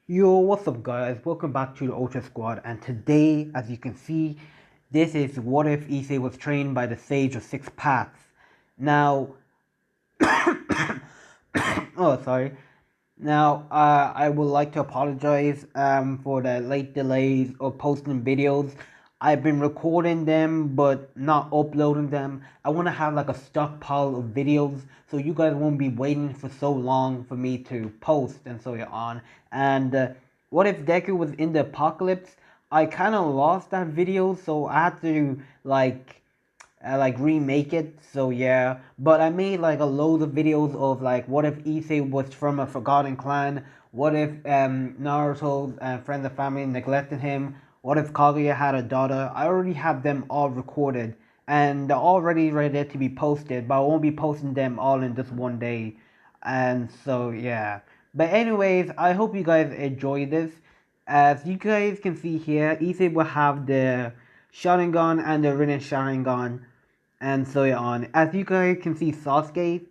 Yo, what's up, guys? Welcome back to the Ultra Squad. And today, as you can see, this is what if Issei was trained by the Sage of Six Paths. Now, oh, sorry. Now, I would like to apologize for the late delays of posting videos. I've been recording them but not uploading them. I want to have like a stockpile of videos so you guys won't be waiting for so long for me to post and so on. And what if Deku was in the apocalypse? I kind of lost that video, so I had to like remake it. So yeah, but I made like a load of videos of like what if Issei was from a forgotten clan, what if Naruto's friends and family neglected him, what if Kaguya had a daughter. I already have them all recorded and they're already ready to be posted, but I won't be posting them all in just one day. And so yeah, but anyways, I hope you guys enjoy this. As you guys can see here, Issei will have the Sharingan and the Rin Sharingan and so on. As you guys can see, Sasuke,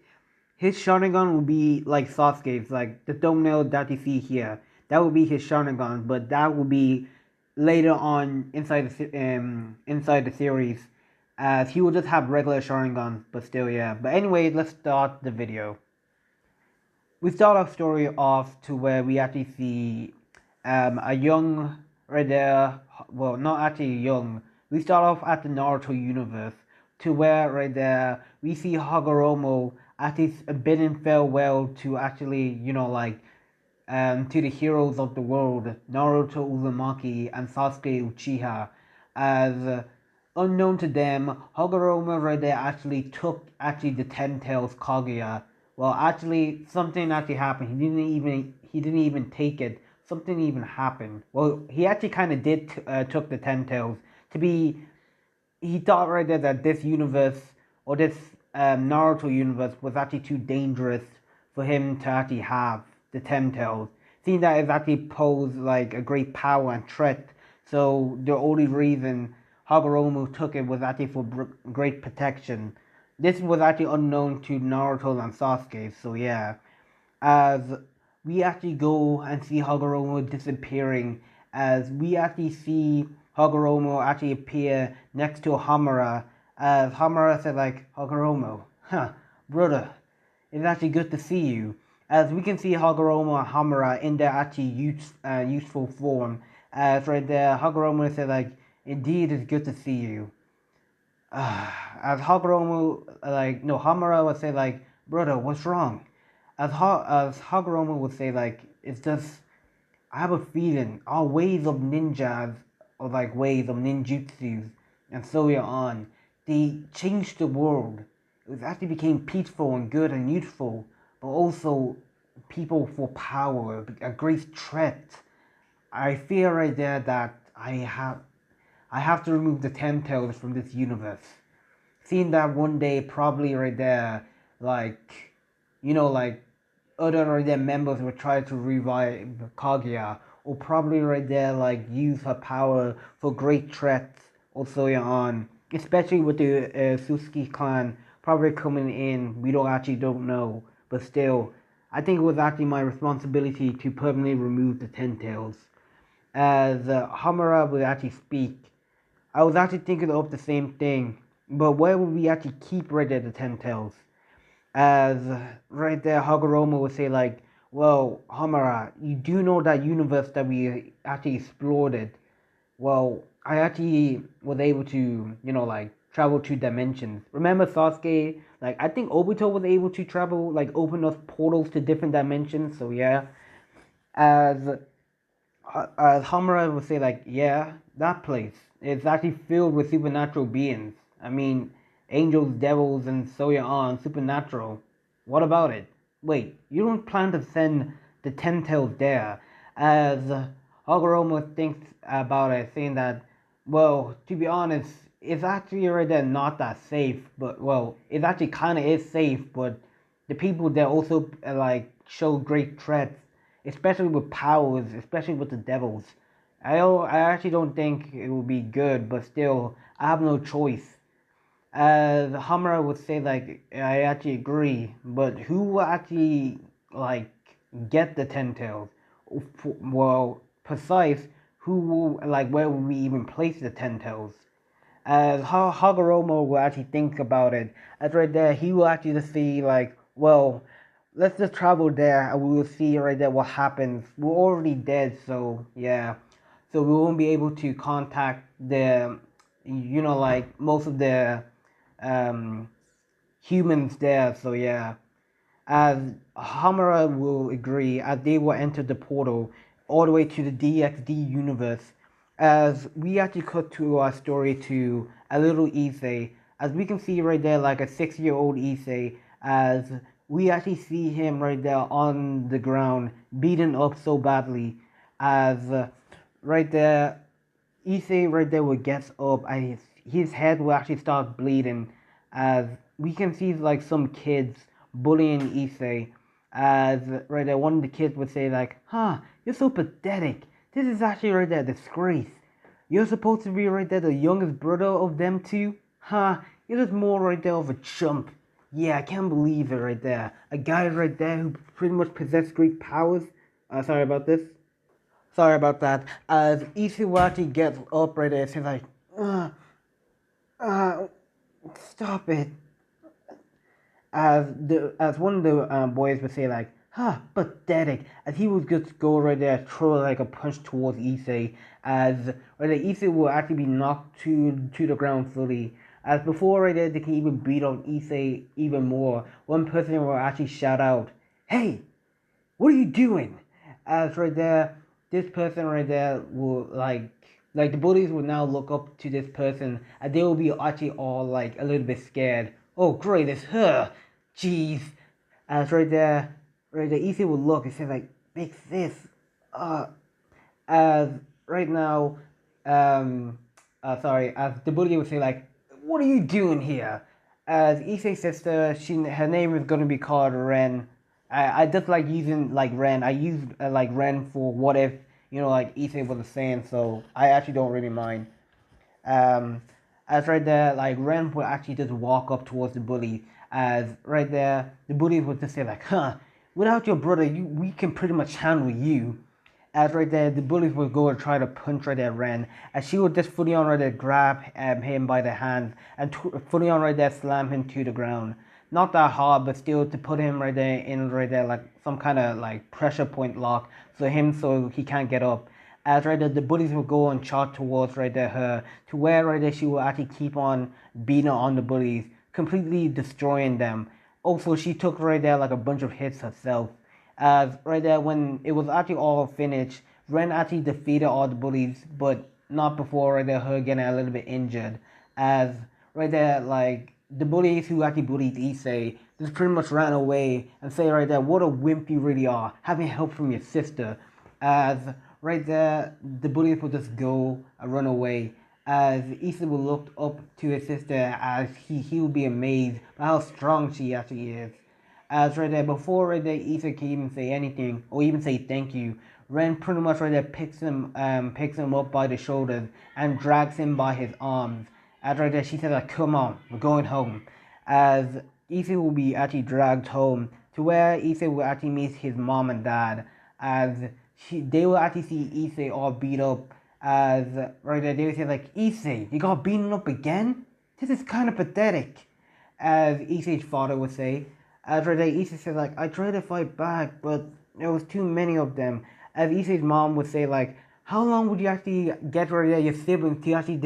his Sharingan will be like Sasuke's, like the thumbnail that you see here. That will be his Sharingan, but that will be later on inside the series, as he will just have regular Sharingan. But still, yeah. But anyway, let's start the video. We start our story off to where we actually see a young right there. Well, not actually young. We start off at the Naruto universe to where right there we see Hagoromo actually bidding farewell to actually to the heroes of the world, Naruto Uzumaki and Sasuke Uchiha, as unknown to them, Hagoromo right there actually took the Ten Tails Kaguya. Well, actually, something actually happened. He didn't even take it. Something even happened. Well, he actually kind of did took the Ten Tails to be. He thought right there that this universe or this Naruto universe was actually too dangerous for him to actually have the Ten Tails, seeing that it actually posed like a great power and threat. So the only reason Hagoromo took it was actually for great protection. This was actually unknown to Naruto and Sasuke. So yeah, as we actually go and see Hagoromo disappearing, as we actually see Hagoromo actually appear next to Hamura, as Hamura said like, Hagoromo, huh, brother, it's actually good to see you. As we can see Hagoromo and Hamura in their actually useful form, as right there, Hagoromo said like, indeed it's good to see you. As Hagoromo, no, Hamura would say like, brother, what's wrong? As Hagoromo would say like, it's just, I have a feeling our ways of ninjas, or like ways of ninjutsus, and so on, they changed the world. It actually became peaceful and good and useful, but also people for power, a great threat. I fear right there that I have to remove the Ten Tails from this universe. Seeing that one day, probably right there, like, like other right there members will try to revive Kaguya, or probably right there, like, use her power for great threats, or so on. Especially with the Suzuki clan probably coming in, we don't know, but still, I think it was actually my responsibility to permanently remove the Ten Tails. As Hamura would actually speak, I was actually thinking of the same thing, but where would we actually keep right there the Ten Tails? As right there, Hagoromo would say like, well, Hamura, you do know that universe that we actually explored it. Well, I actually was able to, like, travel to dimensions. Remember Sasuke? Like, I think Obito was able to travel, like, open up portals to different dimensions. So yeah, as Hamura would say, like, yeah, that place is actually filled with supernatural beings. I mean, angels, devils, and so on, supernatural. What about it? Wait, you don't plan to send the Ten Tails there? As Hagoromo thinks about it, saying that, well, to be honest, it's actually already not that safe, but, well, it actually kind of is safe, but the people there also, show great threats, especially with powers, especially with the devils. I actually don't think it would be good, but still, I have no choice. As Hamura would say, like, I actually agree, but who will actually, like, get the Ten Tails? well, precise, who will, like, where will we even place the Ten Tails? As Hagoromo will actually think about it, as right there, he will actually just see, like, well, let's just travel there and we will see right there what happens. We're already dead, so yeah. So we won't be able to contact the, like, most of the um, humans there, so yeah. As Hamura will agree, as they will enter the portal all the way to the DXD universe, as we actually cut to our story to a little Issei, as we can see right there, like a 6-year-old Issei, as we actually see him right there on the ground, beaten up so badly, as right there, Issei right there will gets up and his head will actually start bleeding, as we can see like some kids bullying Issei, as right there one of the kids would say like, huh, you're so pathetic, this is actually right there a disgrace, you're supposed to be right there the youngest brother of them two, huh, you're just more right there of a chump. Yeah, I can't believe it right there, a guy right there who pretty much possessed great powers. Sorry about this. Sorry about that. As Ichiwaki gets up right there, she's like, uh, uh, stop it. As one of the boys would say like, huh, pathetic. As he would just go right there, throw like a punch towards Issei. As right there, Issei will actually be knocked to the ground fully. As before right there, they can even beat on Issei even more. One person will actually shout out, hey, what are you doing? As right there, this person right there will like the bullies will now look up to this person and they will be actually all like a little bit scared. Oh great, it's her. Jeez. As right there, Ethan will look and say like, big sis, uh as right now, sorry, as the bully would say like, what are you doing here? As Issei's sister, her name is gonna be called Ren. I just like using like Ren. I use like Ren for what if like Issei was a Saiyan, so I actually don't really mind. Um, as right there, like Ren would actually just walk up towards the bully. As right there, the bully would just say like, "Huh, without your brother, we can pretty much handle you." As right there, the bullies would go and try to punch right there Ren, as she would just fully on right there grab him by the hand and fully on right there slam him to the ground. Not that hard, but still to put him right there in right there like some kind of like pressure point lock, so he can't get up. As right there, the bullies will go and charge towards right there her, to where right there she will actually keep on beating on the bullies, completely destroying them. Also, she took right there like a bunch of hits herself. As right there, when it was actually all finished, Ren actually defeated all the bullies, but not before right there her getting a little bit injured. As right there, like the bullies who actually bullied Issei just pretty much ran away and say right there, what a wimp you really are, having help from your sister. As right there, the bullies would just go and run away. As Issei will look up to his sister, as he will be amazed by how strong she actually is. As right there, before right there, Issa can even say anything or even say thank you, Ren pretty much right there picks him up by the shoulders and drags him by his arms. As right there, she says like, "Come on, we're going home." As Issa will be actually dragged home to where Issa will actually meet his mom and dad. As they will actually see Issa all beat up. As right there, they will say like, "Issa, you got beaten up again? This is kind of pathetic." As Issa's father would say. As right there, Issa said like, "I tried to fight back, but there was too many of them." As Issa's mom would say like, "How long would you actually get right there your siblings to actually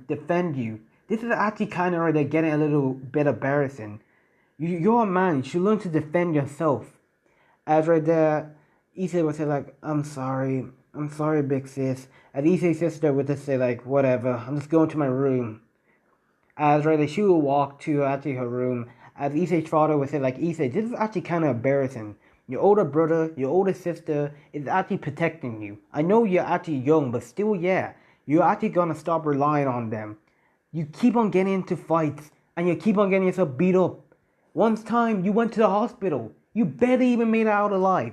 defend you? This is actually kind of right there getting a little bit embarrassing. You're a man. You should learn to defend yourself." As right there, Issa would say like, I'm sorry, big sis." And Issa's sister would just say like, "Whatever, I'm just going to my room." As right there, she would walk to actually her room. As Issei's father would say like, "Issei, this is actually kind of embarrassing. Your older brother, your older sister is actually protecting you. I know you're actually young, but still, yeah, you're actually gonna stop relying on them. You keep on getting into fights, and you keep on getting yourself beat up. Once time, you went to the hospital. You barely even made it out alive."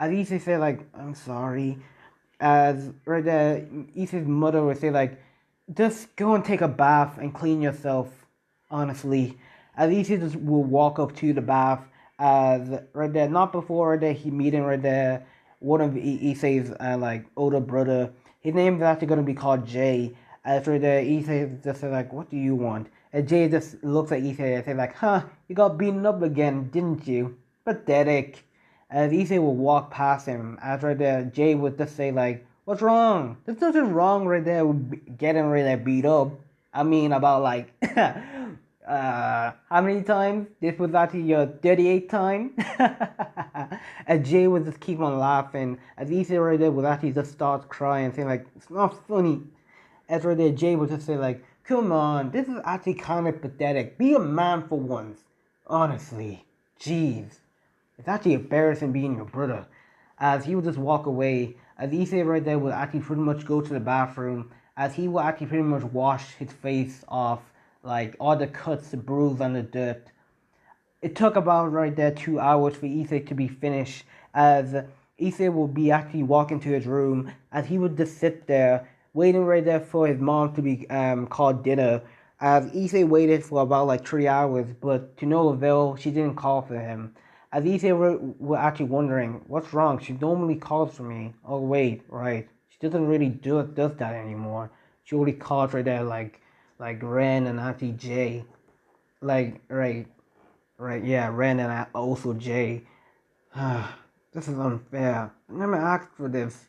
As Issei said like, "I'm sorry." As right there, Issei's mother would say like, "Just go and take a bath and clean yourself, honestly." As Issei just will walk up to the bath, as right there, not before right there, he meeting right there one of Issei's like older brother. His name is actually gonna be called Jay. After the Issei just said like, "What do you want?" And Jay just looks at Issei and says like, "Huh, you got beaten up again, didn't you? Pathetic." As Issei will walk past him, after the Jay would just say like, "What's wrong? There's nothing wrong right there with getting really beat up. I mean, about like, how many times? This was actually your 38th time." And Jay would just keep on laughing, as Issei right there would actually just start crying, saying like, "It's not funny." As right there, Jay would just say like, "Come on, this is actually kind of pathetic. Be a man for once. Honestly, jeez. It's actually embarrassing being your brother." As he would just walk away, as Issei right there would actually pretty much go to the bathroom, as he would actually pretty much wash his face off, like all the cuts, the bruise, and the dirt. It took about right there 2 hours for Issei to be finished, as Issei would be actually walking to his room, as he would just sit there, waiting right there for his mom to be called dinner. As Issei waited for about like 3 hours, but to no avail, she didn't call for him. As Issei were actually wondering, what's wrong? She normally calls for me. Oh wait, right. She doesn't really does that anymore. She only calls right there like Ren and Auntie J. Like right, yeah, Ren and also Jay. This is unfair. I never asked for this.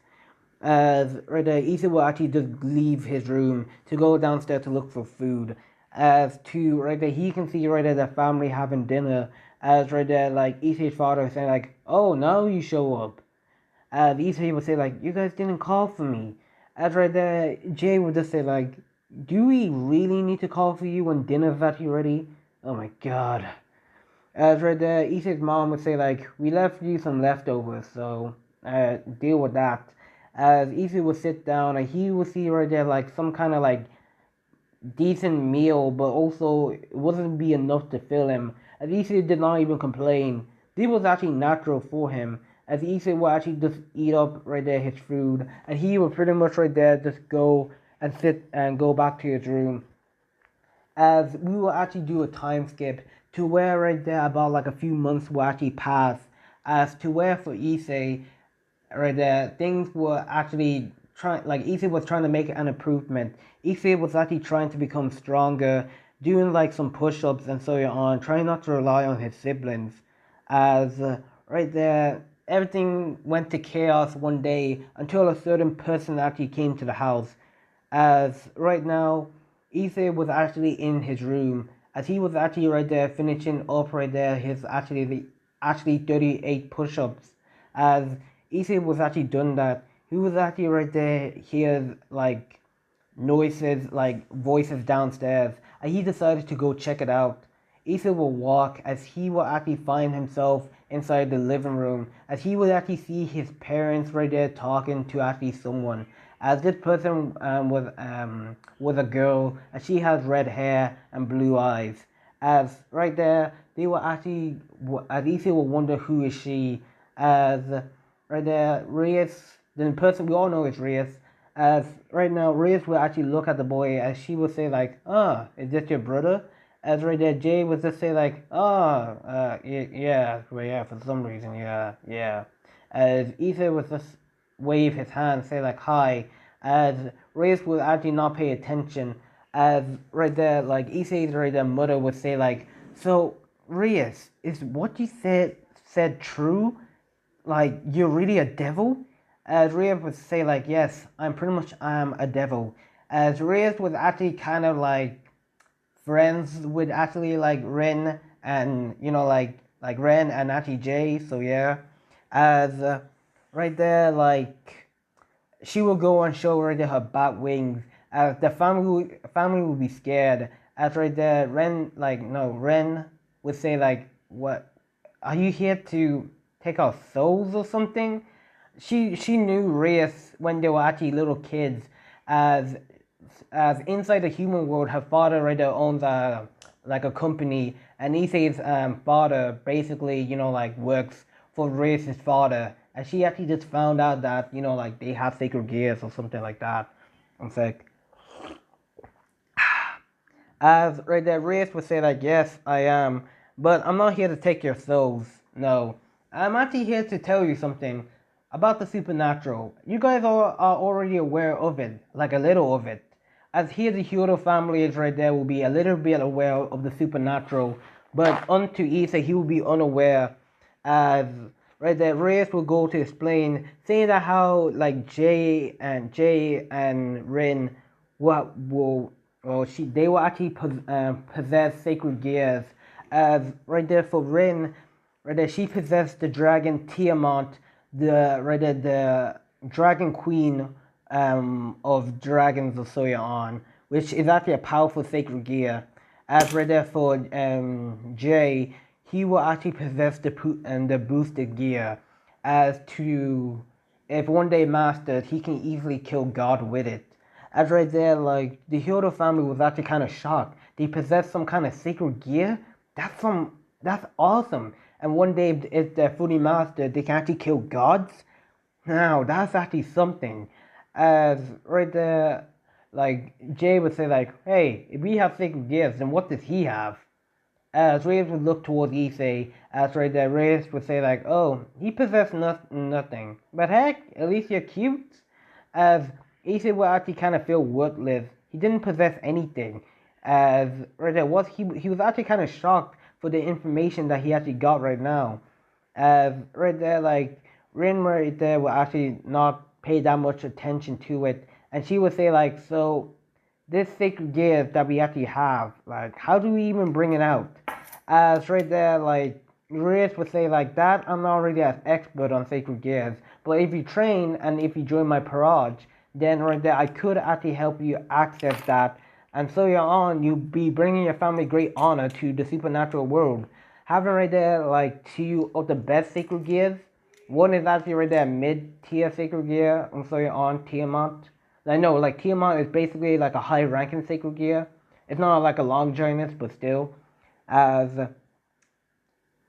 As right there, Ethan will actually just leave his room to go downstairs to look for food. As to right there, he can see right there the family having dinner. As right there, like Ethan's father saying like, "Oh, now you show up." As Ethan would say like, "You guys didn't call for me." As right there, Jay would just say like, "Do we really need to call for you when dinner's actually ready?" Oh my god. As right there, Issa's mom would say like, "We left you some leftovers, so deal with that." As Issa would sit down and he would see right there like some kind of like decent meal, but also it wasn't be enough to fill him. As Issa did not even complain. This was actually natural for him. As Issa would actually just eat up right there his food, and he would pretty much right there just go and sit and go back to his room. As we will actually do a time skip to where right there about like a few months will actually pass, as to where for Issei right there things were actually trying, like Issei was trying to make an improvement. Issei was actually trying to become stronger, doing like some push-ups and so on, trying not to rely on his siblings. As right there everything went to chaos one day until a certain person actually came to the house. As right now Issei was actually in his room, as he was actually right there finishing up right there his actually 38 push-ups. As Issei was actually done that, he was actually right there hears like noises, like voices downstairs, and he decided to go check it out. Issa will walk as he will actually find himself inside the living room, as he will actually see his parents right there talking to actually someone. As this person was a girl, and she has red hair and blue eyes. As right there, they will actually, as Issa will wonder who is she. As right there, Reyes, the person we all know is Reyes. As right now, Reyes will actually look at the boy as she will say like, "Ah, is this your brother?" As right there, Jay would just say like, "Ah, yeah, well, yeah, for some reason, yeah." As Ethan would just wave his hand, say like, "Hi." As Reyes would actually not pay attention. As right there, like Issei's right there, mother would say like, "So Reyes, is what you said true? Like you're really a devil?" As Reyes would say like, "Yes, I'm a devil." As Reyes was actually kind of like friends with actually like Ren and like Ren and actually Jay. So yeah, as right there like she will go and show right there her bat wings. As the family will be scared. As right there Ren like no Ren would say like, "What? Are you here to take our souls or something?" She knew Reyes when they were actually little kids, as inside the human world, her father right there owns like a company, and Issei's father basically like works for Reyes' father, and she actually just found out that like they have sacred gears or something like that. I'm sick. As right there, Reyes would say like, "Yes, I am, but I'm not here to take your souls. No, I'm actually here to tell you something. about the supernatural. You guys are already aware of it, like a little of it. As here the Hyodo family is right there will be a little bit aware of the supernatural, but unto Issa he will be unaware, as right there Reyes will go to explain, saying that how like Jay and Rin will well they will actually possess sacred gears, as right there for Rin, right there she possessed the dragon Tiamat, the right there the dragon queen of dragons of Soya, which is actually a powerful sacred gear. As right there for Jay, he will actually possess the boosted gear, as to if one day mastered, he can easily kill God with it. As right there, like the Hyodo family was actually kind of shocked. They possess some kind of sacred gear. That's awesome. And one day, if they're fully mastered, they can actually kill gods. Now that's actually something. As right there, like Jay would say, like, "Hey, if we have sacred gifts, then what does he have?" As Reyes would look towards Issei, as right there, Reyes would say, like, "Oh, he possessed nothing. But heck, at least you're cute." As Issei would actually kind of feel worthless. He didn't possess anything. As right there was he was actually kind of shocked for the information that he actually got right now. As right there, like Rin right there will actually not pay that much attention to it, and she would say like, "So this sacred gift that we actually have, like, how do we even bring it out?" As right there, like Riz would say like that, I'm not really as expert on sacred gifts, but if you train and if you join my parage, then right there I could actually help you access that, and so you're on, you'll be bringing your family great honor to the supernatural world. Having right there like two of the best sacred gears. One is actually right there mid-tier sacred gear, and so you're on Tiamat. I know, like Tiamat is basically like a high-ranking sacred gear. It's not like a Longinus, but still, as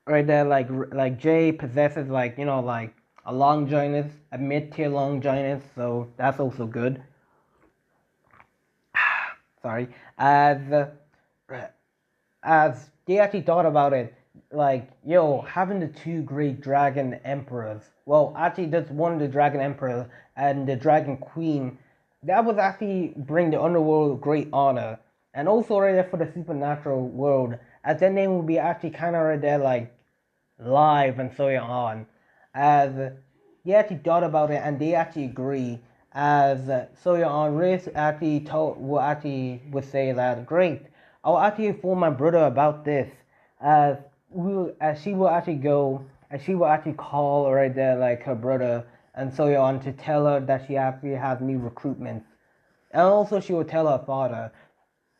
right there, like Jay possesses like like a Longinus, a mid-tier Longinus, so that's also good. Sorry, as as they actually thought about it, like, yo, having the two great dragon emperors, well, actually, just one of the dragon emperors and the dragon queen, that would actually bring the underworld great honor, and also right there for the supernatural world, as their name would be actually kind of right there, like, live and so on, as they actually thought about it and they actually agree. As Soya on Riz actually would say that great, I'll actually inform my brother about this. As as she will actually go and she will actually call right there like her brother and Soya on to tell her that she actually has new recruitments, and also she will tell her father.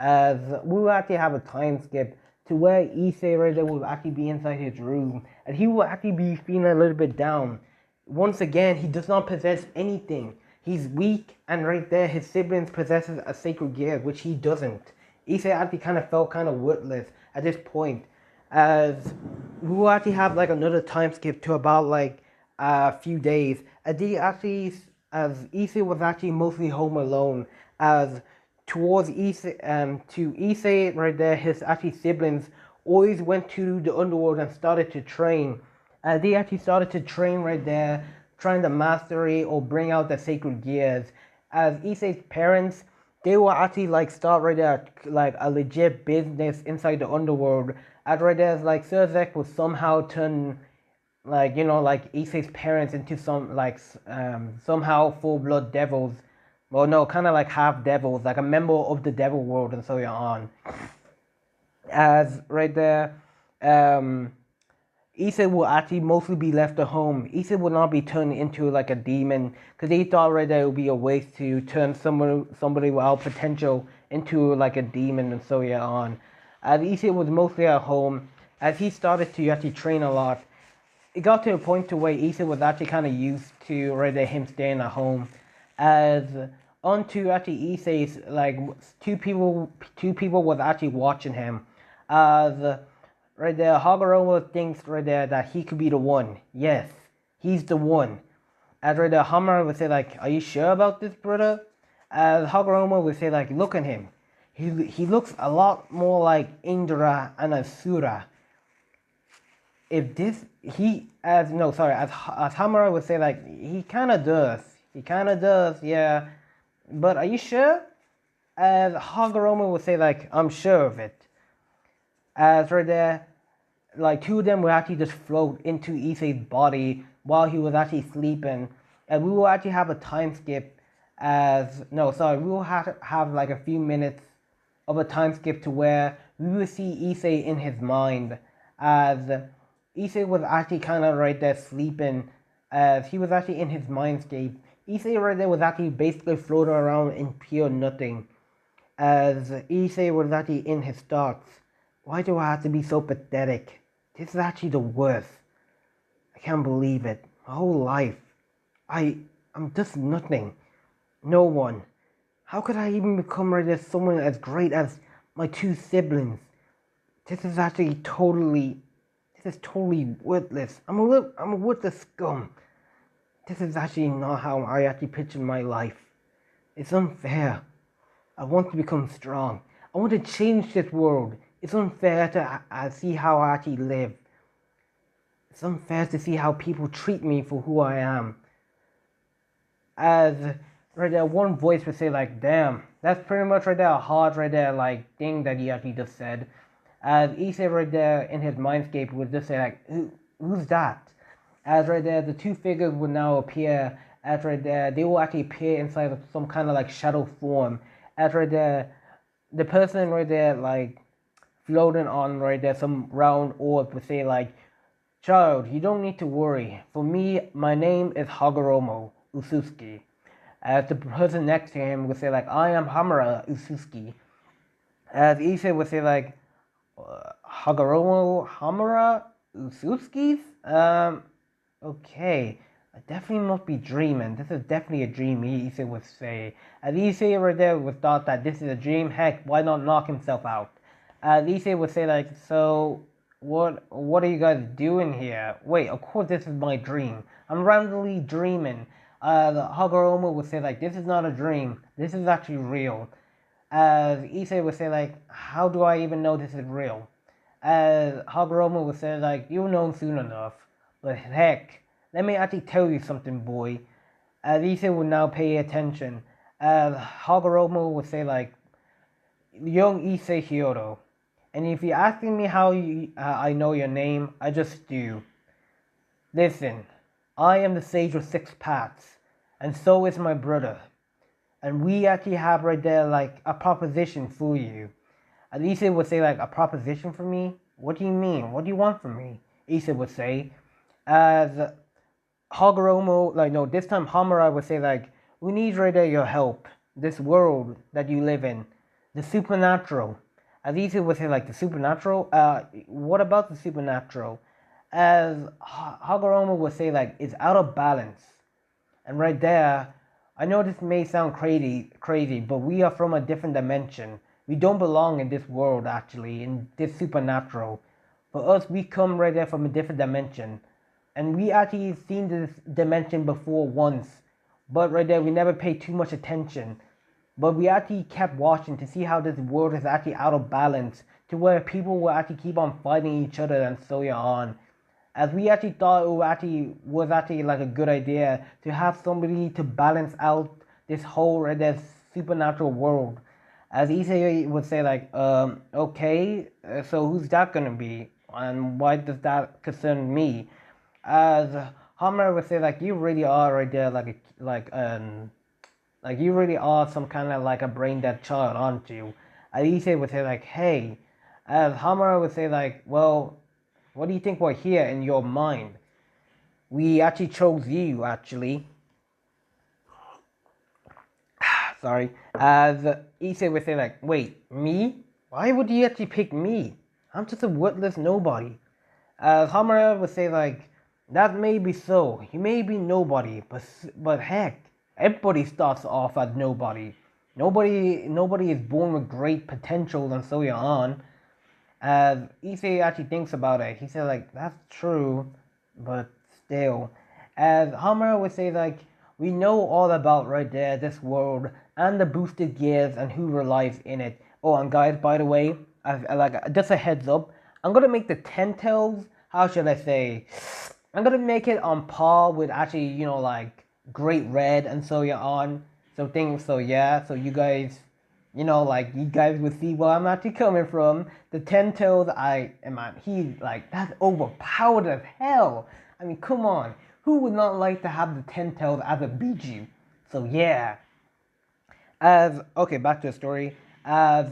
As we will actually have a time skip to where Issei right there will actually be inside his room, and he will actually be feeling a little bit down. Once again, he does not possess anything. He's weak, and right there, his siblings possesses a sacred gear, which he doesn't. Issei actually kind of felt kind of worthless at this point, as we will actually have like another time skip to about like a few days. As as Issei was actually mostly home alone, as towards to Issei right there, his actually siblings always went to the underworld and started to train. They actually started to train right there, trying to mastery or bring out the sacred gears. As Issei's parents, they will actually like start right there like a legit business inside the underworld. As right there, like Surzek will somehow turn like like Issei's parents into some like somehow full blood devils. Well, no, kind of like half devils, like a member of the devil world, and so on. As right there, Issei will actually mostly be left at home. Issei will not be turned into like a demon, because he thought right there would be a waste to turn somebody without potential into like a demon, and so on. As Issei was mostly at home, as he started to actually train a lot, it got to a point to where Issei was actually kind of used to right there him staying at home. As onto actually Issei's like two people was actually watching him. As right there, Hagoromo thinks right there that he could be the one. Yes, he's the one. As right there, Hammer would say like, "Are you sure about this, brother?" As Hagoromo would say like, "Look at him. He looks a lot more like Indra and Asura." if this he as no sorry as Hamura would say like he kind of does, yeah, but are you sure? As Hagoromo would say like I'm sure of it. As right there, like two of them would actually just float into Issei's body while he was actually sleeping, and we will actually have a time skip. As no sorry, we will have like a few minutes of a time skip to where we will see Issei in his mind, as Issei was actually kind of right there sleeping, as he was actually in his mindscape. Issei right there was actually basically floating around in pure nothing, as Issei was actually in his thoughts. Why do I have to be so pathetic? This is actually the worst. I can't believe it. My whole life, I, I'm just nothing. No one. How could I even become right as someone as great as my two siblings? This is actually this is totally worthless. I'm a worthless scum. This is actually not how I actually pictured my life. It's unfair. I want to become strong. I want to change this world. It's unfair to see how I actually live. It's unfair to see how people treat me for who I am. As right there, one voice would say like, "Damn, that's pretty much right there a hard right there like thing that he actually just said." As Issei right there in his mindscape would just say like, who's that?" As right there, the two figures would now appear. As right there, they will actually appear inside of some kind of like shadow form. As right there, the person right there like floating on right there some round orb would say like, "Child, you don't need to worry. For me, my name is Hagoromo Ususki." As the person next to him would say like, "I am Hamura Ususki." As Issei would say like, "Hagoromo Hamura Ususkis? Okay. I definitely must be dreaming. This is definitely a dream," Issei would say. As Issei right there would thought that this is a dream, heck, why not knock himself out? Issei would say like, "So what are you guys doing here? Wait, of course this is my dream. I'm randomly dreaming." Hagoromo would say like, "This is not a dream. This is actually real." As Issei would say like, "How do I even know this is real?" As Hagoromo would say like, "You'll know soon enough." But heck, let me actually tell you something, boy. As Issei would now pay attention. As Hagoromo would say like, "Young Issei Hyodo. And if you're asking me how I know your name, I just do. Listen, I am the Sage of Six Paths, and so is my brother. And we actually have right there like a proposition for you." At least it would say like a proposition for me. What do you mean? What do you want from me? Issa would say. As Hagoromo, like no, this time Hamura would say like, "We need right there your help. This world that you live in, the supernatural." At least it would say like the supernatural. What about the supernatural? As Hagoromo would say like it's out of balance. And right there, I know this may sound crazy, but we are from a different dimension. We don't belong in this world actually, in this supernatural. For us, we come right there from a different dimension. And we actually seen this dimension before once. But right there, we never paid too much attention. But we actually kept watching to see how this world is actually out of balance, to where people will actually keep on fighting each other and so on. As we actually thought it was actually like a good idea to have somebody to balance out this whole this supernatural world. As Issei would say like, okay, so who's that gonna be, and why does that concern me? As Hammer would say like, you really are right there like you really are some kind of like a brain dead child, aren't you? And Issei would say like, hey. As Hammer would say like, well, what do you think we're here in your mind? We actually chose you, actually. Sorry. As Issei would say like, wait, me? Why would you actually pick me? I'm just a worthless nobody. As Hammer would say like, that may be so. You may be nobody, but heck, everybody starts off as nobody. Nobody is born with great potential and so on. As Issei actually thinks about it, he said like, that's true, but still. As Hammer would say like, we know all about right there this world and the boosted gears and who relies in it. Oh, and guys, by the way, like just a heads up, I'm gonna make the 10 tails how should I say? I'm gonna make it on par with actually, like Great Red and so on. So yeah, so you guys, like you guys would see where I'm actually coming from. The Ten Toes, he like that's overpowered as hell. I mean, come on, who would not like to have the Ten Toes as a Bijou? So yeah, as okay, back to the story. As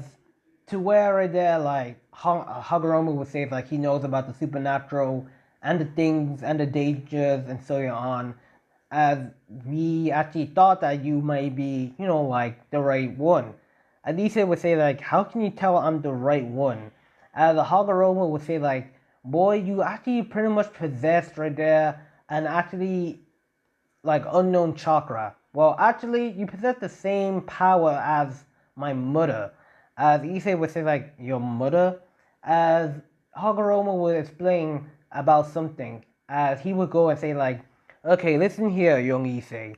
to where right there, like Hagoromo would say, like he knows about the supernatural and the things and the dangers and so on. As we actually thought that you might be, like the right one. Alicia would say, like, how can you tell I'm the right one? As Hagoromo would say, like, boy, you actually pretty much possessed right there and actually like unknown chakra. Well, actually, you possess the same power as my mother. As Issei would say, like, your mother? As Hagoromo would explain about something. As he would go and say, like, okay, listen here, young Issei.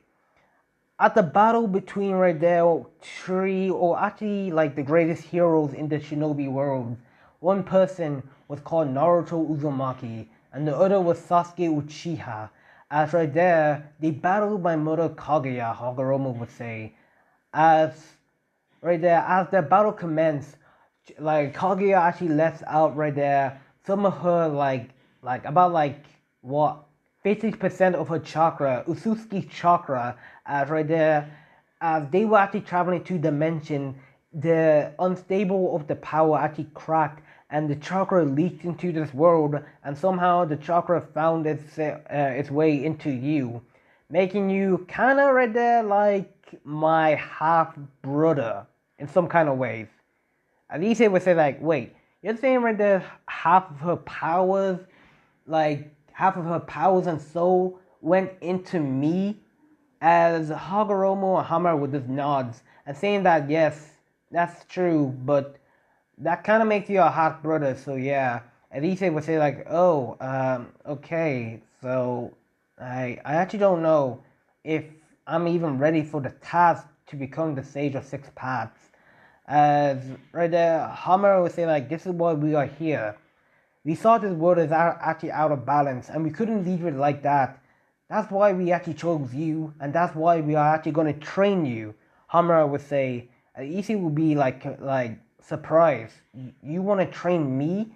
At the battle between right there, three, or actually, like, the greatest heroes in the shinobi world, one person was called Naruto Uzumaki, and the other was Sasuke Uchiha. As right there, they battled my mother Kaguya, Hagoromo would say. As right there, as the battle commenced, like Kaguya actually lets out right there some of her like about like what 50% of her chakra, Ususki chakra, as right there, as they were actually traveling to dimension, the unstable of the power actually cracked and the chakra leaked into this world, and somehow the chakra found its way into you, making you kind of right there like my half brother in some kind of ways. Alicia would say like, wait, you're saying right there half of her powers, like half of her powers and soul went into me? As Hagoromo and Hammer with his nods and saying that yes, that's true, but that kind of makes you a half brother. So yeah, Elise would say like, oh, okay, so I actually don't know if I'm even ready for the task to become the Sage of Six Paths. As right there, Hammer would say like, this is why we are here. We saw this world is actually out of balance, and we couldn't leave it like that. That's why we actually chose you, and that's why we are actually going to train you. Hamura would say, Issei would be like surprised. You want to train me?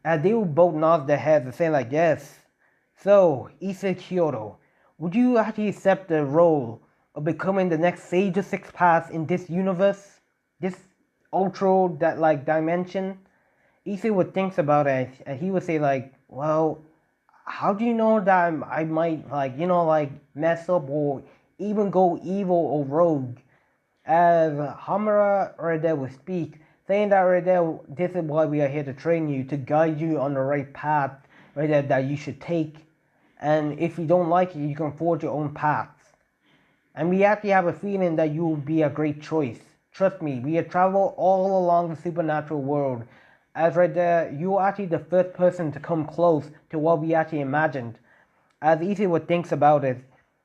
And they would both nod their heads and say like, yes. So, Issei Kyoto, would you actually accept the role of becoming the next Sage of Six Paths in this universe? This ultra that like dimension? Issei would think about it, and he would say like, well, how do you know that I might like like mess up or even go evil or rogue? As Hamura right there would speak, saying that right there, this is why we are here to train you, to guide you on the right path right there that you should take. And if you don't like it, you can forge your own paths. And we actually have a feeling that you will be a great choice. Trust me, we have traveled all along the supernatural world. As right there, you are actually the first person to come close to what we actually imagined. As Issei would thinks about it,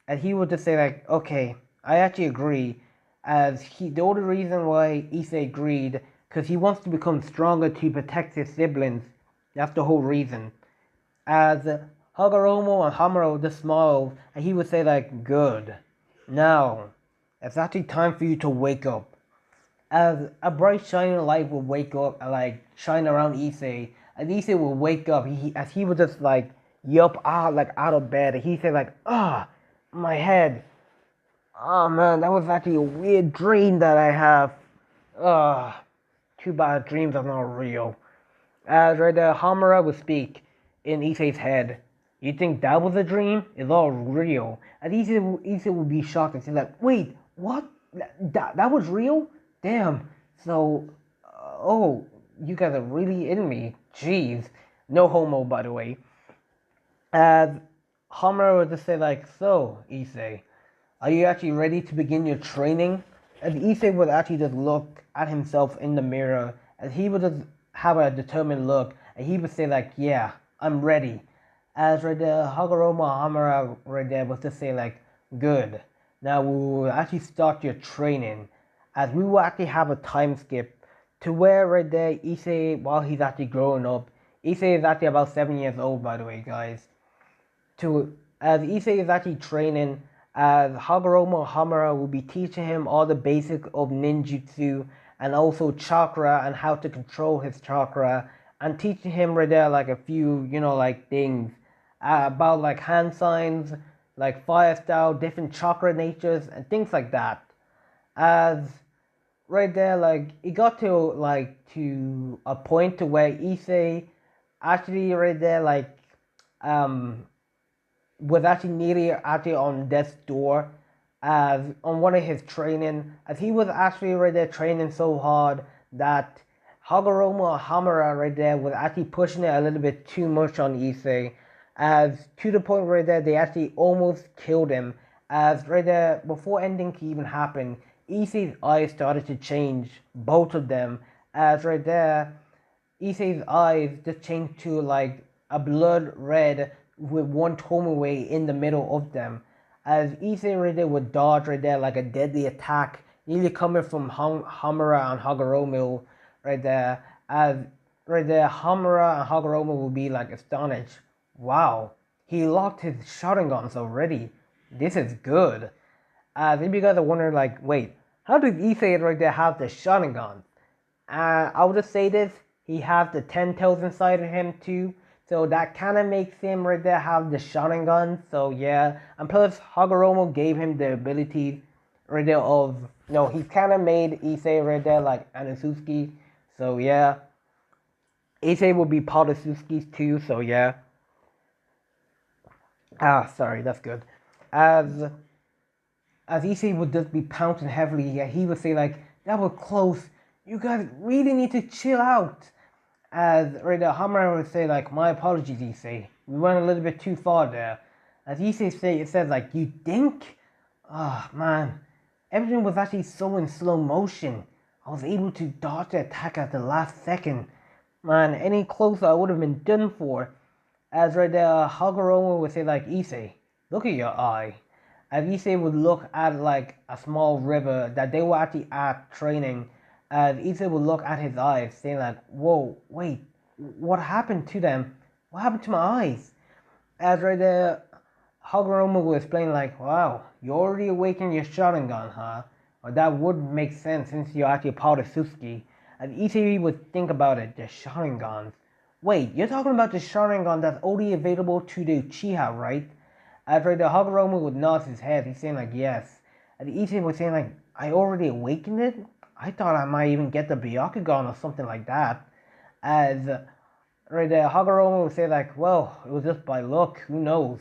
and he would just say like, okay, I actually agree. As the only reason why Issei agreed, because he wants to become stronger to protect his siblings. That's the whole reason. As Hagoromo and Hamura would just smile, and he would say like, good. Now, it's actually time for you to wake up. As a bright shining light will wake up and like shine around Issei, and Issei will wake up. As he would just like yup out of bed, and he said like, my head. Oh man, that was actually a weird dream that I have. Too bad dreams are not real. As right there, Hamura would speak in Issei's head. You think that was a dream? It's all real. And Issei would be shocked and say like, wait, what? That was real? Damn. So, oh, you guys are really in me. Jeez. No homo, by the way. As Hamura would just say like, so, Issei, are you actually ready to begin your training? As Issei would actually just look at himself in the mirror, as he would just have a determined look, and he would say like, yeah, I'm ready. As right there, Hagoromo Hamura right there was to say like, good. Now we will actually start your training, as we will actually have a time skip to where right there Issei, while he's actually growing up, Issei is actually about 7 years old, by the way, guys. To As Issei is actually training, as Hagoromo Hamura will be teaching him all the basics of ninjutsu and also chakra and how to control his chakra, and teaching him right there like a few, like things about like hand signs, like fire style, different chakra natures, and things like that. As right there, like it got to a point to where Issei actually right there um was actually nearly actually on death's door, as on one of his training, as he was actually right there training so hard that Hagoromo Hamura right there was actually pushing it a little bit too much on Issei, as to the point right there they actually almost killed him. As right there before ending can even happen, Issei's eyes started to change, both of them, as right there Issei's eyes just changed to like a blood red with one Tomoe in the middle of them. As Issei right there would dodge right there like a deadly attack, nearly coming from Hamura and Hagoromo right there. As right there, Hamura and Hagoromo will be like astonished. Wow, he locked his Sharingans already. This is good. As if you guys are wondering like, wait, how does Issei right there have the Sharingan? I would just say this: he has the 10 toes inside of him too, so that kind of makes him right there have the Sharingan. So yeah, and plus Hagoromo gave him the ability right there of no, he kind of made Issei right there like Anasuski. So yeah, Issei will be part of Suski's too. So yeah, sorry, that's good. As as Issei would just be pouncing heavily, yeah, he would say like, "That was close. You guys really need to chill out." As right there, Hammer would say like, "My apologies, Issei. We went a little bit too far there." As Issei say, it says like, "You think? Ah, man, everything was actually so in slow motion. I was able to dodge the attack at the last second. Man, any closer I would have been done for." As right there, Hagoromo would say like, "Issei, look at your eye." As Issei would look at like a small river that they were actually at training, as Issei would look at his eyes, saying like, "Whoa, wait, what happened to them? What happened to my eyes?" As right there, Hagoromo would explain like, "Wow, you already awakened your Sharingan, huh? Well, that would make sense since you're actually part of Suzuki." And Issei would think about it, the Sharingans. Wait, you're talking about the Sharingan that's only available to the Uchiha, right? After the Hagoromo would nod his head, he's saying like yes. And Issei was saying like, "I already awakened it? I thought I might even get the Byakugan or something like that." As right there, Hagoromo would say like, "Well, it was just by luck, who knows?"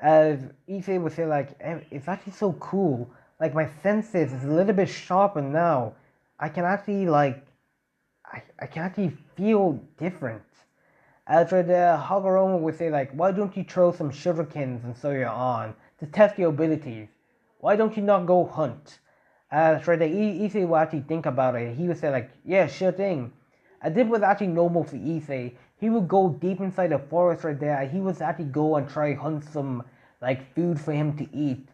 As Issei would say like, "It's actually so cool. Like my senses is a little bit sharper now. I can actually like, I can actually feel different." After the Hagoromo would say like, "Why don't you throw some shurikens and so you're on to test your abilities? Why don't you not go hunt?" After the Issei would actually think about it, he would say like, "Yeah, sure thing." As this was actually normal for Issei, he would go deep inside the forest right there, and he would actually go and try hunt some like food for him to eat.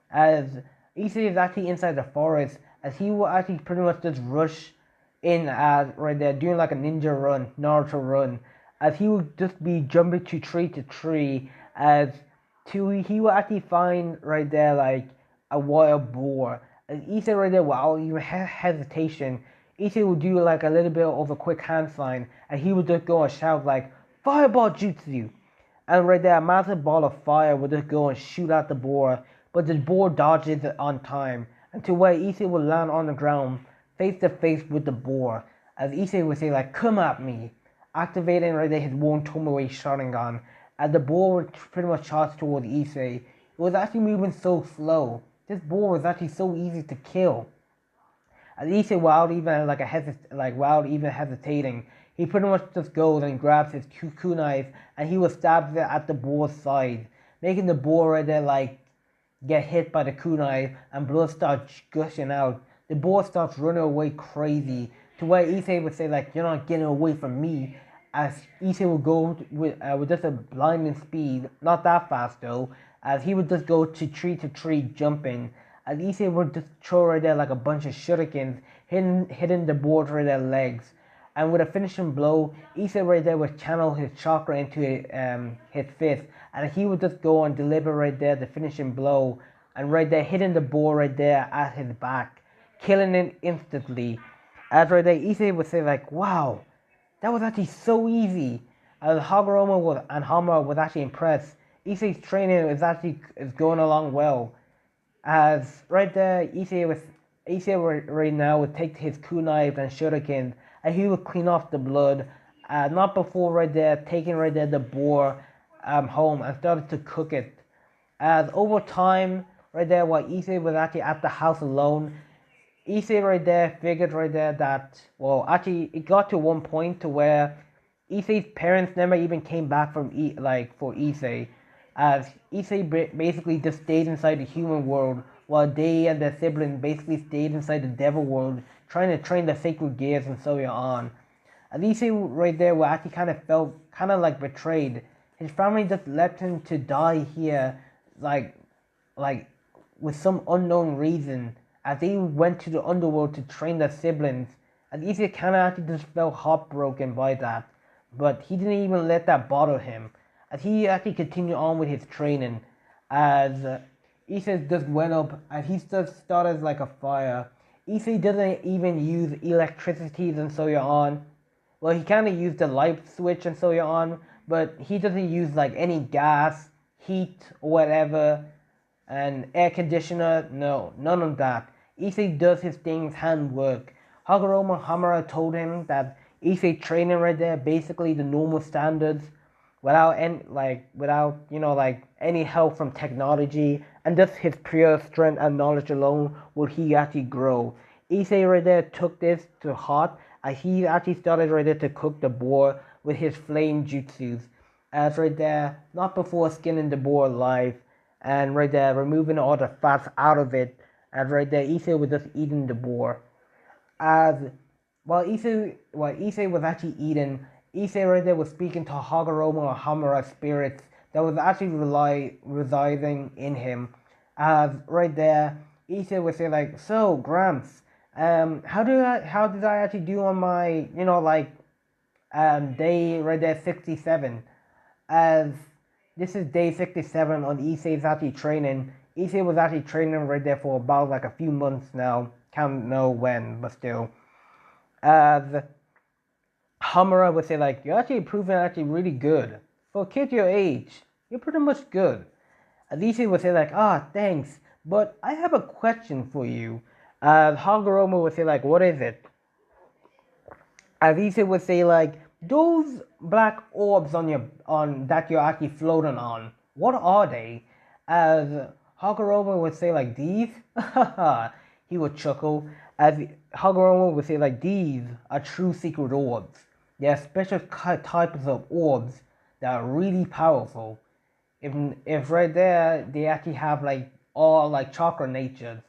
As Issei is actually inside the forest, as he will actually pretty much just rush in right there, doing like a ninja run, Naruto run, as he would just be jumping to tree, as he will actually find right there like a wild boar. As Issei right there, without even hesitation, Issei would do like a little bit of a quick hand sign, and he would just go and shout like, "Fireball Jutsu!" And right there, a massive ball of fire would just go and shoot at the boar, but the boar dodges it on time, until where Issei would land on the ground, face to face with the boar, as Issei would say like, "Come at me," activating right there his one Tomoe Sharingan, as the boar would pretty much charge towards Issei. It was actually moving so slow. This boar was actually so easy to kill. As Issei, without even hesitating, he pretty much just goes and grabs his kunai and he would stab it at the boar's side, making the boar right there like get hit by the kunai and blood starts gushing out. The boar starts running away crazy to where Issei would say like, "You're not getting away from me." As Issei would go with just a blinding speed, not that fast though, as he would just go to tree jumping. As Issei would just throw right there like a bunch of shurikens, hitting the board right their legs. And with a finishing blow, Issei right there would channel his chakra into his fist, and he would just go and deliver right there the finishing blow, and right there hitting the ball right there at his back, killing it instantly. As right there, Issei would say like, "Wow, that was actually so easy." As and Hamura was actually impressed. Issei's training is going along well. As right there, Issei right now would take his kunai and shurikens, and he would clean off the blood. Not before right there taking right there the boar home and started to cook it. As over time, right there, while Issei was actually at the house alone, Issei right there figured right there that, well, actually it got to one point to where Issei's parents never even came back from for Issei, as Issei basically just stayed inside the human world while they and their siblings basically stayed inside the devil world trying to train the sacred gears and so on. And Issei right there where actually kind of felt kind of like betrayed. His family just left him to die here, like like with some unknown reason, as they went to the underworld to train their siblings. And Issei kind of actually just felt heartbroken by that, but he didn't even let that bother him, as he actually continued on with his training. As Issei just went up and he just started like a fire. Issei doesn't even use electricity and so on. Well, he kind of used the light switch and so on, but he doesn't use like any gas, heat, or whatever, and air conditioner. No, none of that. Issei does his things handwork. Hagoromo Hamura told him that Issei training right there, basically the normal standards, without any help from technology, and just his pure strength and knowledge alone will he actually grow. Issei right there took this to heart, and he actually started right there to cook the boar with his flame jutsus, as right there, not before skinning the boar alive, and right there removing all the fats out of it, and right there Issei was just eating the boar. As while Issei was actually eating, Issei right there was speaking to Hagoromo or Hamura spirits that was actually residing in him. As right there, Issei would say like, "So, Gramps, how did I actually do on my day right there 67?" As this is day 67 on Issei's actually training. Issei was actually training right there for about like a few months now. Can't know when, but still. As Hamura would say like, "You're actually proving actually really good. For a kid your age, you're pretty much good." Issei would say like, "Ah, thanks, but I have a question for you." Hagoromo would say like, "What is it?" Issei would say like, "Those black orbs on that you're actually floating on, what are they?" As Hagoromo would say like, "These?" He would chuckle. As Hagoromo would say like, "These are true secret orbs. They are special types of orbs that are really powerful. If right there they actually have like all like chakra natures,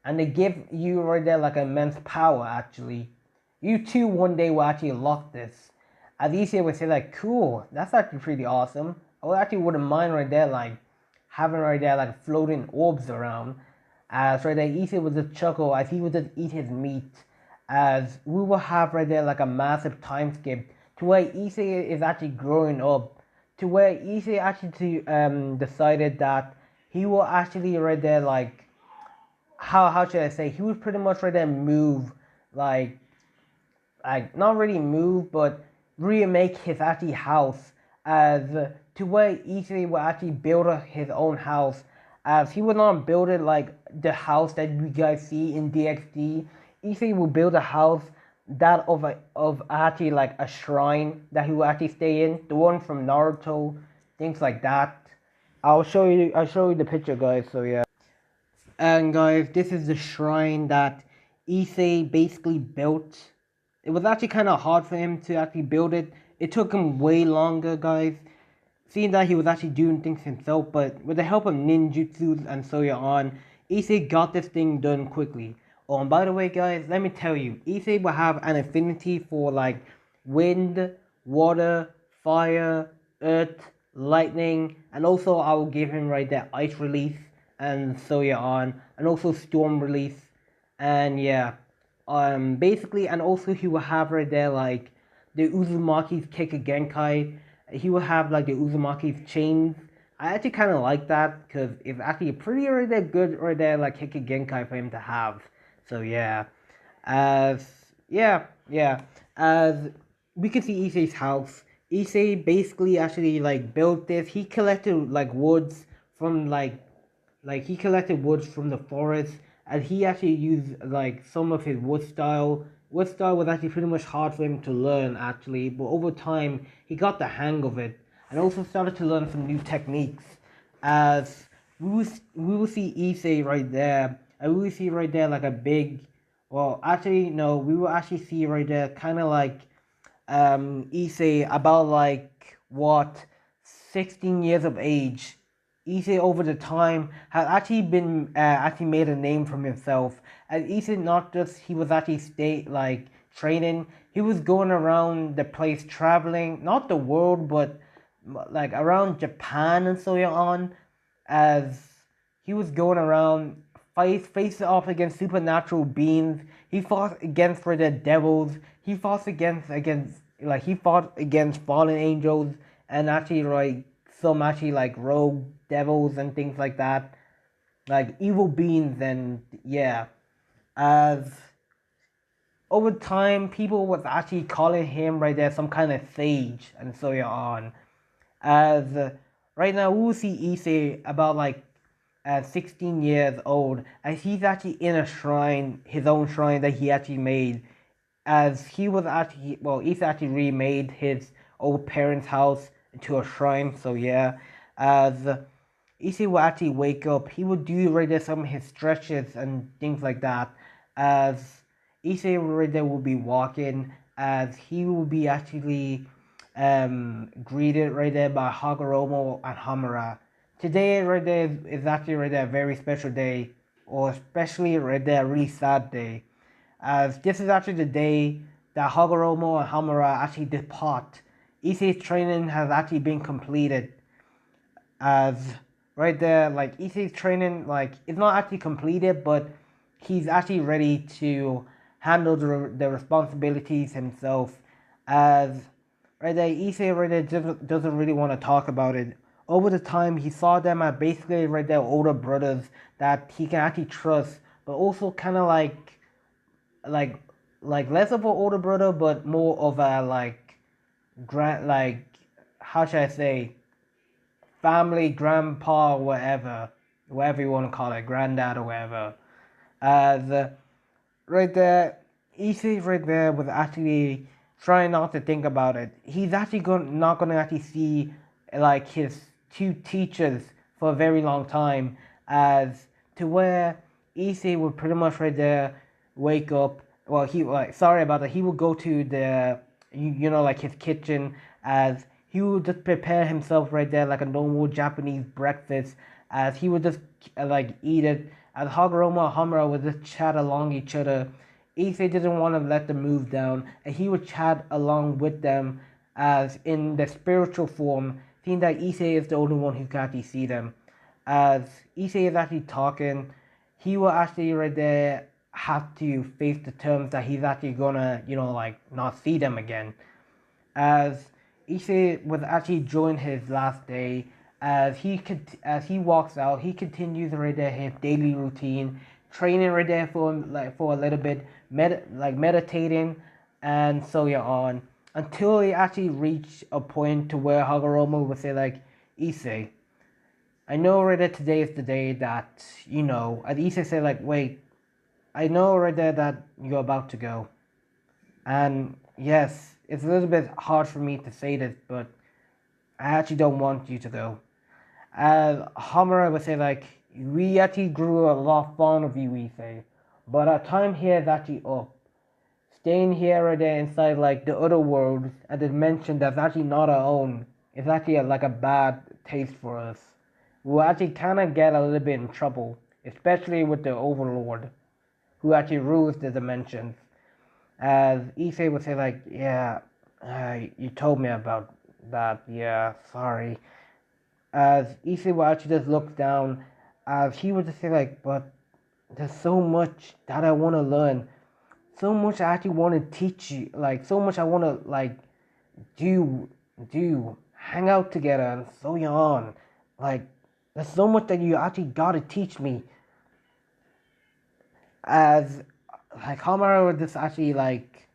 and they give you right there like immense power actually. You too one day will actually unlock this." Issei would say like, "Cool, that's actually pretty awesome. I actually wouldn't mind right there like having right there like floating orbs around." As right there Issei would just chuckle as he would just eat his meat, as we will have right there like a massive time skip to where Issei is actually growing up, to where Issei actually decided that he will actually right there like how should I say, he would pretty much right there move like not really move but remake his actually house, as to where Issei will actually build his own house, as he will not build it like the house that you guys see in DXD. Issei will build a house that of actually like a shrine that he will actually stay in, the one from Naruto, things like that. I'll show you the picture, guys. So yeah. And guys, this is the shrine that Issei basically built. It was actually kind of hard for him to actually build it. It took him way longer, guys. Seeing that he was actually doing things himself, but with the help of ninjutsus and so on, Issei got this thing done quickly. Oh, and by the way, guys, let me tell you, Issei will have an affinity for like wind, water, fire, earth, lightning, and also I will give him right there ice release and so on, and also storm release, and yeah. Basically, and also he will have right there like the Uzumaki's kick a Genkai. He will have like the Uzumaki's chains. I actually kind of like that because it's actually a pretty right there good right there like kick a Genkai for him to have. So yeah, as yeah, as we can see Issei's house. Issei basically actually like built this. He collected like woods from like he collected woods from the forest, and he actually used like some of his wood style. Wood style was actually pretty much hard for him to learn actually, but over time he got the hang of it, and also started to learn some new techniques. As we will see Issei right there, and we will see right there like a big. Well, actually no, we will actually see right there kind of like Issei about like what 16 years of age. Issei over the time has actually been actually made a name for himself. As Issei not just he was actually training. He was going around the place traveling, not the world, but like around Japan and so on. As he was going around facing off against supernatural beings. He fought against for the devils. He fought against fallen angels and actually like some actually like rogue devils and things like that, like evil beings. And yeah, as over time people was actually calling him right there some kind of sage and so on. As right now we will see Issei about like at 16 years old, as he's actually in a shrine, his own shrine that he actually made. As he was actually, well, he's actually remade his old parents' house into a shrine. So yeah, as Issei will actually wake up, he would do right there some of his stretches and things like that. As Issei right there will be walking, as he will be actually greeted right there by Hagoromo and Hamura. Today right there is actually right there a very special day, or especially right there a really sad day, as this is actually the day that Hagoromo and Hamura actually depart. Issei's training has actually been completed, as right there like Issei's training like it's not actually completed, but he's actually ready to handle the responsibilities himself. As right there Issei right there doesn't really want to talk about it. Over the time he saw them as basically right there older brothers that he can actually trust, but also kind of like like less of an older brother but more of a like grand like how should I say family grandpa or whatever you want to call it, granddad or whatever. As right there Issei right there was actually trying not to think about it. He's actually not gonna actually see like his two teachers for a very long time, as to where Issei would pretty much right there wake up. Well, he like sorry about that. He would go to the you know like his kitchen, as he would just prepare himself right there like a normal Japanese breakfast, as he would just like eat it. As Hagoromo and Hamura would just chat along each other. Issei didn't want to let them move down, and he would chat along with them as in the spiritual form, seeing that Issei is the only one who can actually see them. As Issei is actually talking, he will actually right there have to face the terms that he's actually gonna, like not see them again. As Issei was actually during his last day, as he walks out, he continues right there his daily routine, training right there for a little bit, meditating, and so on, until he actually reached a point to where Hagoromo would say like, Issei, I know right there today is the day that and Issei said like, wait, I know right there that you're about to go, and yes, it's a little bit hard for me to say this, but I actually don't want you to go. Hamura would say like, we actually grew a lot fond of you, Issei, but our time here is actually up. Staying here or there inside like the other world, a dimension that's actually not our own, is actually like a bad taste for us. We'll actually kind of get a little bit in trouble, especially with the Overlord, who actually rules the dimensions. As Issei would say like, yeah, you told me about that, yeah, sorry. As Issei would actually just look down, as he would just say like, but there's so much that I want to learn. so much I actually want to teach you, like so much I want to like do hang out together and so on. Like there's so much that you actually gotta teach me. As like Hamara would just actually like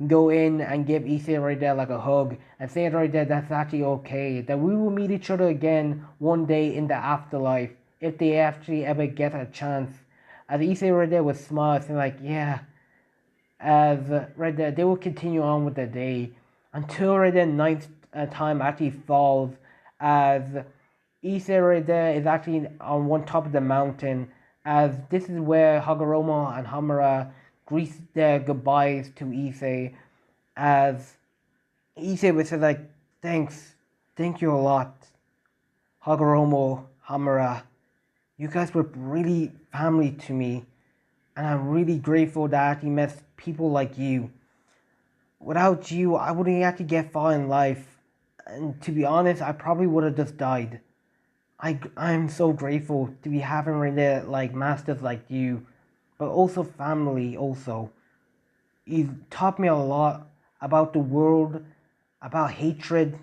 go in and give Issei right there like a hug and say right there that's actually okay. That we will meet each other again one day in the afterlife if they actually ever get a chance. As Issei right there was smart and like yeah, as right there they will continue on with the day until right there ninth time actually falls. As Issei right there is actually on one top of the mountain, as this is where Hagoromo and Hamura greet their goodbyes to Issei, as Issei would say like, thank you a lot, Hagoromo, Hamura. You guys were really family to me, and I'm really grateful that I met people like you. Without you, I wouldn't actually get far in life, and to be honest, I probably would have just died. I'm so grateful to be having right there like masters like you, but also family also. You've taught me a lot about the world, about hatred,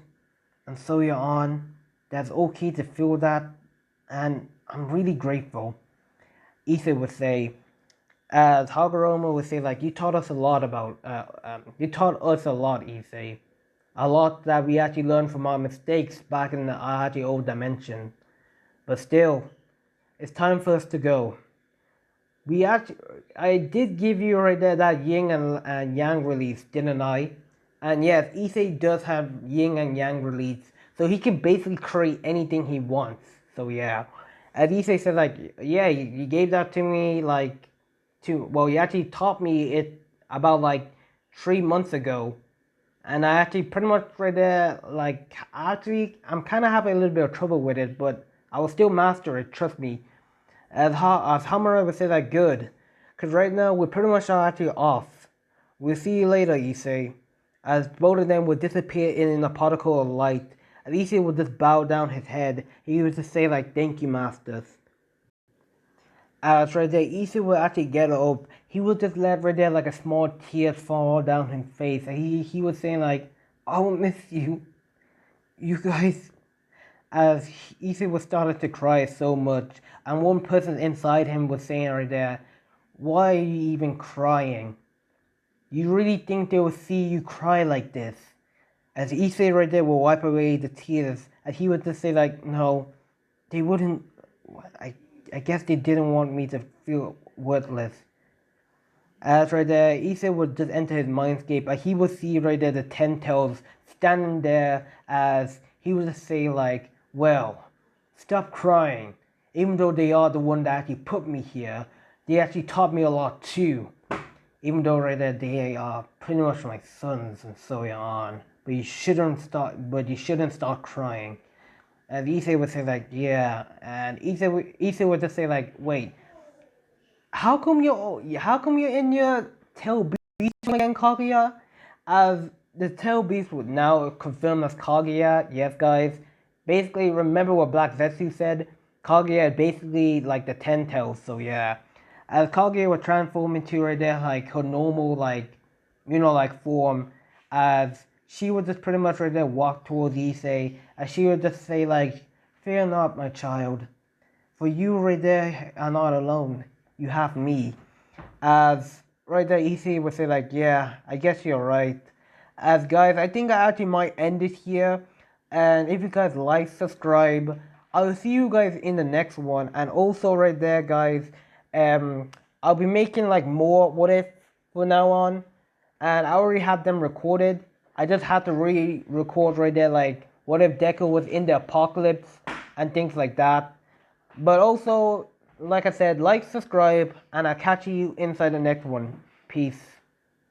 and so on. That's okay to feel that, and I'm really grateful. Issa would say, as Hagoromo would say, like you taught us a lot about, you taught us a lot, Issa. A lot that we actually learned from our mistakes back in the Ahati old dimension. But still, it's time for us to go. I did give you right there that yin and yang release, didn't I? And yes, Issei does have yin and yang release, so he can basically create anything he wants. So yeah, as Issei said, like yeah, you gave that to me like well, you actually taught me it about like 3 months ago, and I actually pretty much right there like actually I'm kind of having a little bit of trouble with it, but I will still master it. Trust me. As Hamura would say that good, because right now we're pretty much actually off. We'll see you later, Issei. As both of them would disappear in a particle of light, and Issei would just bow down his head. He would just say like, "Thank you, masters." As right there, Issei would actually get up. He would just let right there like a small tear fall down his face, and he was saying like, "I will miss you, you guys." As Issei was starting to cry so much, and one person inside him was saying right there, "Why are you even crying? You really think they will see you cry like this?" As Issei right there will wipe away the tears, and he would just say like, "No, they wouldn't. I, I guess they didn't want me to feel worthless." As right there, Issei would just enter his mindscape, and he would see right there the Ten Tails standing there, as he would just say like, "Well, stop crying. Even though they are the one that actually put me here, they actually taught me a lot too. Even though right there they are pretty much my sons and so on. But you shouldn't start crying." And Issei would say like, "Yeah," and Issei would just say like, "Wait, how come you're in your tail beast again, Kaguya?" As the tail beast would now confirm as Kaguya. Yes, guys. Basically, remember what Black Zetsu said? Kaguya is basically like the Ten Tails. So yeah, as Kaguya would transform into right there like her normal like like form, as she would just pretty much right there walk towards Issei, and she would just say like, "Fear not, my child, for you right there are not alone. You have me." As right there, Issei would say like, "Yeah, I guess you're right." As guys, I think I actually might end it here. And if you guys like, subscribe. I'll see you guys in the next one. And also right there, guys, I'll be making like more what if from now on, and I already have them recorded. I just have to re-record right there, like what if Deku was in the apocalypse and things like that. But also, like I said, like, subscribe, and I'll catch you inside the next one. Peace.